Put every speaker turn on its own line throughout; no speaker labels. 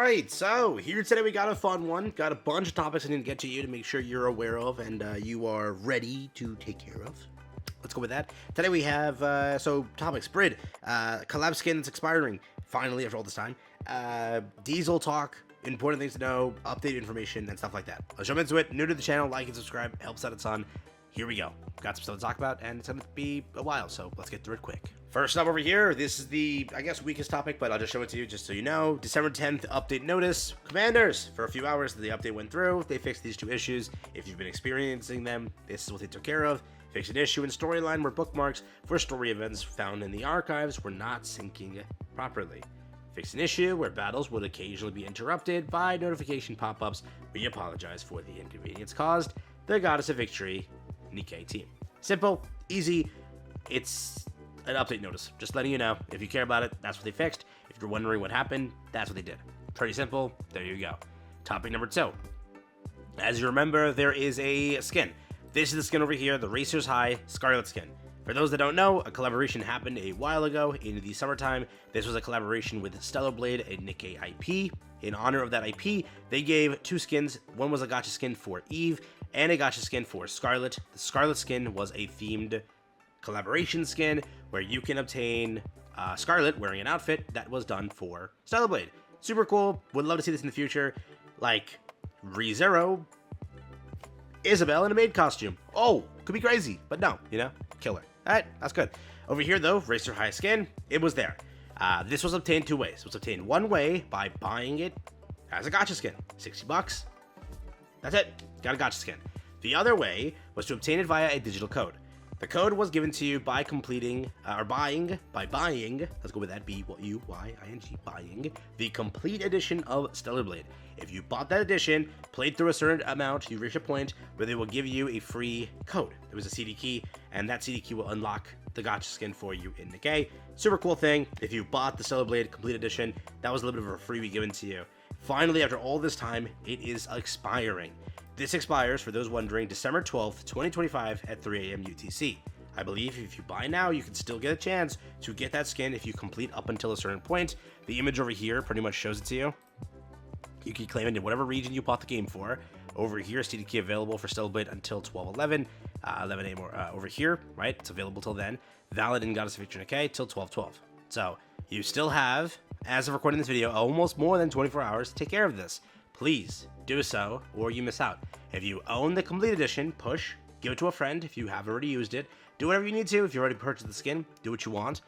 Alright, so here today we got a fun one. Got a bunch of topics I need to get to you to make sure you're aware of and you are ready to take care of. Let's go with that. Today we have, topics, BRID, Collab skin that's expiring, finally, after all this time, Diesel talk, important things to know, updated information, and stuff like that. Let's jump into it. New to the channel, like and subscribe, helps out a ton. Here we go. Got some stuff to talk about, and it's going to be a while, so let's get through it quick. First up over here, this is the, I guess, weakest topic, but I'll just show it to you just so you know. December 10th, update notice. Commanders, for a few hours, the update went through. They fixed these two issues. If you've been experiencing them, this is what they took care of. Fixed an issue in storyline where bookmarks for story events found in the archives were not syncing properly. Fixed an issue where battles would occasionally be interrupted by notification pop-ups. We apologize for the inconvenience caused. The Goddess of Victory, Nikke team. Simple, easy, it's an update notice. Just letting you know, if you care about it, that's what they fixed. If you're wondering what happened, that's what they did. Pretty simple, there you go. Topic number 2. As you remember, there is a skin. This is the skin over here, the Racer's High Scarlet skin. For those that don't know, a collaboration happened a while ago in the summertime. This was a collaboration with Stellar Blade and Nikke IP. In honor of that IP, they gave 2 skins. One was a gacha skin for Eve, and a gacha skin for Scarlet. The Scarlet skin was a themed collaboration skin where you can obtain Scarlet wearing an outfit that was done for Stellar Blade. Super cool. Would love to see this in the future. Like ReZero, Isabel in a maid costume. Oh, could be crazy, but no, you know, killer. All right, that's good. Over here though, Racer High skin, it was there. This was obtained 2 ways. It was obtained one way by buying it as a gacha skin, $60. That's it, got a gacha skin. The other way was to obtain it via a digital code. The code was given to you by completing, buying, let's go with that, B-U-Y-I-N-G, buying the complete edition of Stellar Blade. If you bought that edition, played through a certain amount, you reach a point where they will give you a free code. It was a CD key, and that CD key will unlock the gacha skin for you in Nikke. Super cool thing. If you bought the Stellar Blade complete edition, that was a little bit of a freebie given to you. Finally, after all this time, it is expiring. This expires, for those wondering, December 12th, 2025 at 3 a.m. UTC. I believe if you buy now, you can still get a chance to get that skin if you complete up until a certain point. The image over here pretty much shows it to you. You can claim it in whatever region you bought the game for. Over here, CDK available for Stellar Blade until 12/11, 11 a.m. Over here, right? It's available till then. Valid in Goddess of Victory Nikke till 12/12. So you still have, as of recording this video, almost more than 24 hours to take care of this. Please do so, or you miss out. If you own the complete edition, push, give it to a friend if you haven't already used it. Do whatever you need to. If you already purchased the skin, do what you want.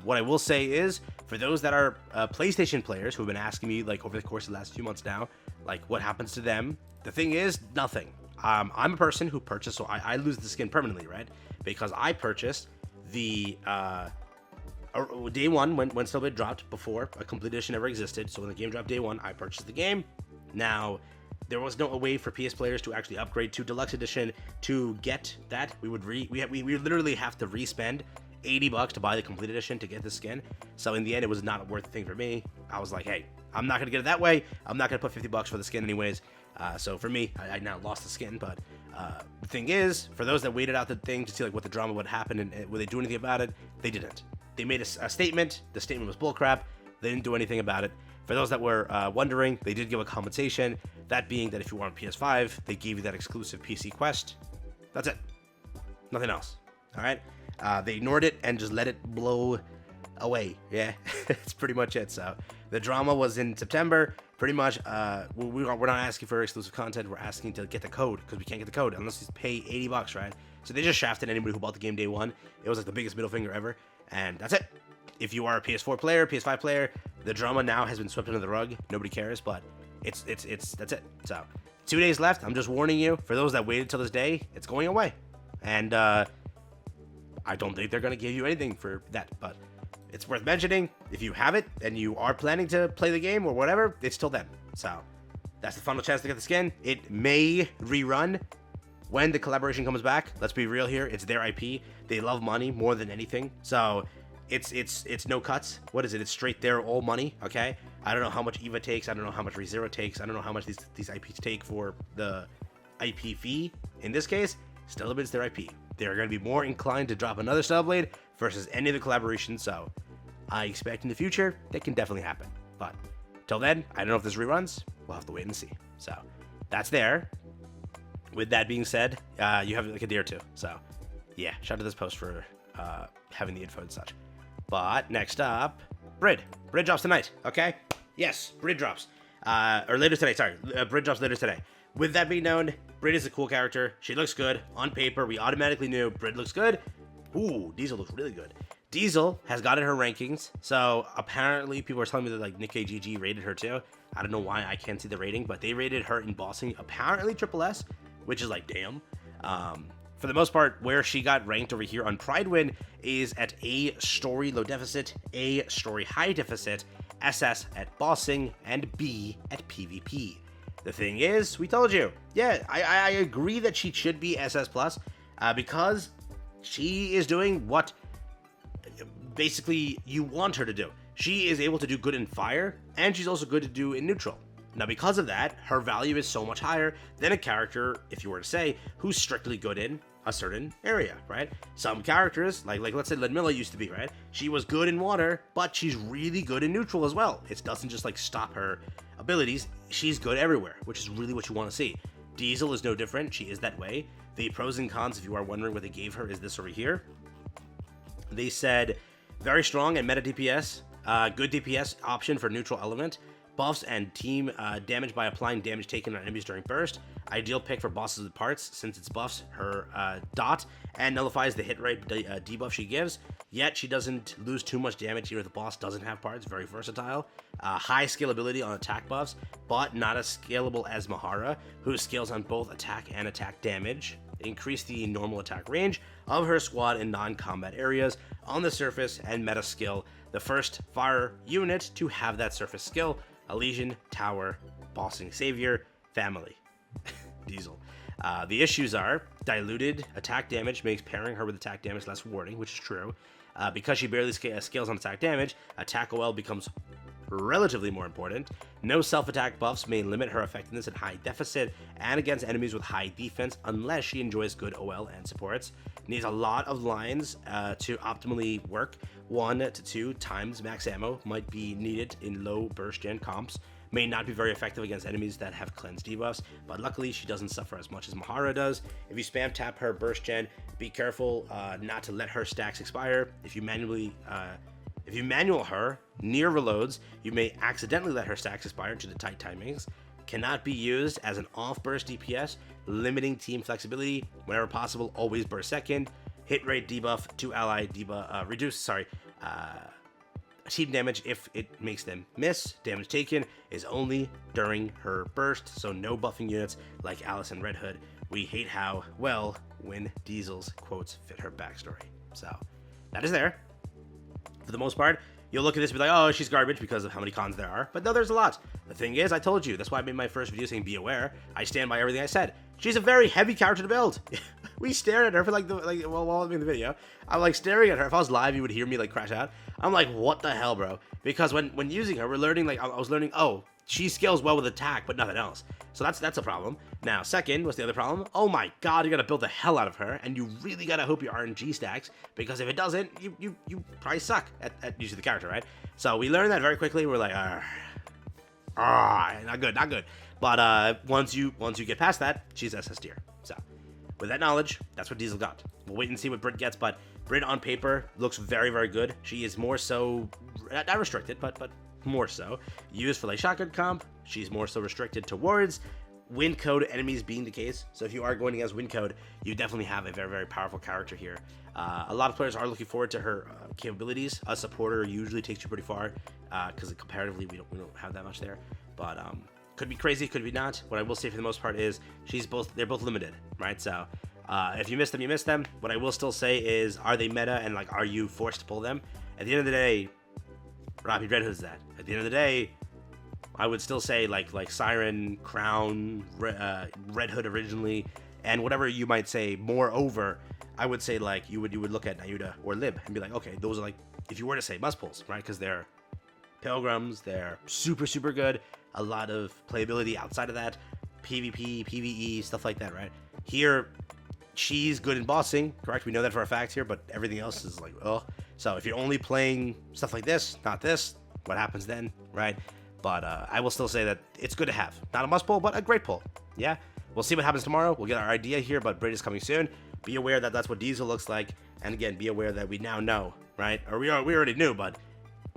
What I will say is, for those that are PlayStation players who have been asking me, like, over the course of the last few months now, like, what happens to them? The thing is, nothing. I'm a person who purchased, so I lose the skin permanently, right? Because I purchased the day one when Stellar Blade dropped, before a complete edition ever existed. So when the game dropped day one, I purchased the game. Now, there was no way for PS players to actually upgrade to Deluxe Edition to get that. We would literally have to re-spend $80 to buy the complete edition to get the skin. So in the end, it was not a worth thing for me. I was like, hey, I'm not gonna get it that way. I'm not gonna put $50 for the skin anyways. So for me, I now lost the skin. But the thing is, for those that waited out the thing to see like what the drama would happen and would they do anything about it, they didn't. They made a statement. The statement was bullcrap. They didn't do anything about it. For those that were wondering, they did give a compensation. That being that if you were on PS5, they gave you that exclusive PC quest. That's it. Nothing else. All right. They ignored it and just let it blow away. Yeah, it's pretty much it. So the drama was in September. Pretty much, we're not asking for exclusive content. We're asking to get the code because we can't get the code unless you pay $80, right? So they just shafted anybody who bought the game day one. It was like the biggest middle finger ever, and that's it. If you are a PS4 player, PS5 player, the drama now has been swept under the rug. Nobody cares, but that's it. So 2 days left. I'm just warning you. For those that waited till this day, it's going away, and I don't think they're gonna give you anything for that, but it's worth mentioning. If you have it and you are planning to play the game or whatever, it's till then. So that's the final chance to get the skin. It may rerun when the collaboration comes back. Let's be real here. It's their IP. They love money more than anything. So it's no cuts. What is it? It's straight there, all money. Okay. I don't know how much EVA takes. I don't know how much ReZero takes. I don't know how much these IPs take for the IP fee. In this case, Stellar Blade's their IP. They're going to be more inclined to drop another Stellar Blade versus any of the collaborations. So I expect in the future that can definitely happen. But Till then, I don't know if this reruns. We'll have to wait and see. So that's there. With that being said, you have like a day or two. So yeah, shout out to this post for having the info and such. But next up, BRID. BRID drops tonight, okay? Yes, BRID drops. Or later today, sorry. BRID drops later today. With that being known, BRID is a cool character. She looks good. On paper, we automatically knew BRID looks good. Ooh, Diesel looks really good. Diesel has gotten her rankings, so apparently people are telling me that like Nikke GG rated her too. I don't know why I can't see the rating, but they rated her in bossing apparently triple S, which is like damn. For the most part, where she got ranked over here on Pride Win is at A story low deficit, A story high deficit, SS at bossing, and B at PvP. The thing is, we told you, yeah, I agree that she should be SS plus because she is doing what basically you want her to do. She is able to do good in fire, and she's also good to do in neutral. Now, because of that, her value is so much higher than a character, if you were to say, who's strictly good in a certain area, right? Some characters, like let's say Ludmilla used to be, right? She was good in water, but she's really good in neutral as well. It doesn't just like stop her abilities. She's good everywhere, which is really what you want to see. Diesel is no different. She is that way. The pros and cons, if you are wondering what they gave her, is this over here. They said very strong and meta DPS, good DPS option for neutral element, buffs and team damage by applying damage taken on enemies during burst. Ideal pick for bosses with parts since it buffs her dot and nullifies the hit rate debuff she gives. Yet she doesn't lose too much damage here if the boss doesn't have parts. Very versatile. High scalability on attack buffs, but not as scalable as Mahara, who scales on both attack and attack damage. Increase the normal attack range of her squad in non-combat areas on the surface and meta skill. The first fire unit to have that surface skill. Elysian, Tower, Bossing Savior, Family. Diesel. The issues are diluted attack damage makes pairing her with attack damage less rewarding, which is true. Because she barely scales on attack damage, attack OL becomes relatively more important. No self-attack buffs may limit her effectiveness at high deficit and against enemies with high defense unless she enjoys good OL and supports. Needs a lot of lines to optimally work. 1 to 2 times max ammo might be needed in low burst gen comps. May not be very effective against enemies that have cleanse debuffs, but luckily she doesn't suffer as much as Mahara does. If you spam tap her burst gen, be careful not to let her stacks expire. If you manual her near reloads, you may accidentally let her stacks expire due to tight timings. Cannot be used as an off-burst DPS, limiting team flexibility. Whenever possible, always burst second. Hit rate debuff to ally debuff, team damage if it makes them miss. Damage taken is only during her burst, so no buffing units like Alice and Red Hood. We hate how well when Diesel's quotes fit her backstory. So that is there. For the most part, you'll look at this and be like, oh, she's garbage because of how many cons there are. But no, there's a lot. The thing is, I told you. That's why I made my first video saying be aware. I stand by everything I said. She's a very heavy character to build. We stared at her for while I'm in the video. I'm like staring at her. If I was live, you would hear me like crash out. I'm like, what the hell, bro? Because when using her, we're learning, like, I was learning, oh, she scales well with attack, but nothing else. So that's a problem. Now, second, what's the other problem? Oh my god, you gotta build the hell out of her, and you really gotta hope your RNG stacks, because if it doesn't, you probably suck at using the character, right? So we learned that very quickly. We're like, not good. But once you get past that, she's SS tier. So with that knowledge, that's what Diesel got. We'll wait and see what BRID gets, but BRID on paper looks very, very good. She is more so, not restricted, but more so used for like shotgun comp. She's more so restricted towards win code enemies being the case. So if you are going against win code, you definitely have a very, very powerful character here. A lot of players are looking forward to her capabilities. A supporter usually takes you pretty far because comparatively we don't have that much there. But could be crazy, could be not. What I will say for the most part is they're both limited, right? So if you miss them, you miss them. What I will still say is, are they meta and like are you forced to pull them? At the end of the day, Robbie Red Hood's that. At the end of the day, I would still say like Siren, Crown, Red Hood originally, and whatever you might say. Moreover, I would say like you would look at Nayuta or Lib and be like, okay, those are like, if you were to say must pulls, right? Because they're pilgrims, they're super, super good. A lot of playability outside of that, PvP, PvE, stuff like that, right? Here, she's good in bossing, correct? We know that for a fact here, but everything else is like, oh. So if you're only playing stuff like this, not this, what happens then, right? But I will still say that it's good to have. Not a must pull, but a great pull. Yeah, we'll see what happens tomorrow. We'll get our idea here, but BRID is coming soon. Be aware that that's what Diesel looks like. And again, be aware that we now know, right? Or we already knew, but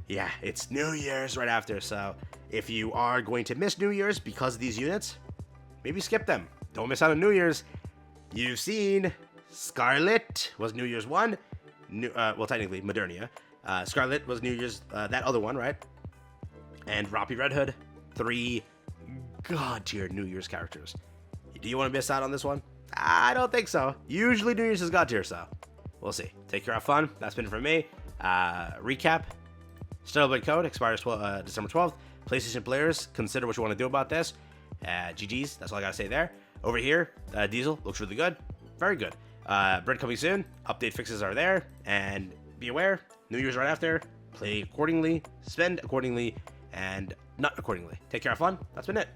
yeah, it's New Year's right after. So if you are going to miss New Year's because of these units, maybe skip them. Don't miss out on New Year's. You've seen Scarlet was New Year's 1. Well, technically, Modernia. Scarlet was New Year's, that other one, right? And Roppy Red Hood, 3 god-tier New Year's characters. Do you want to miss out on this one? I don't think so. Usually New Year's is god-tier, so we'll see. Take care, have fun. That's been it from me. Recap. Stellar code expires December 12th. PlayStation players, consider what you want to do about this. GG's, that's all I gotta say there. Over here, Diesel looks really good. Very good. BRID coming soon. Update fixes are there. And be aware, New Year's right after. Play accordingly, spend accordingly, and not accordingly. Take care, have fun. That's been it.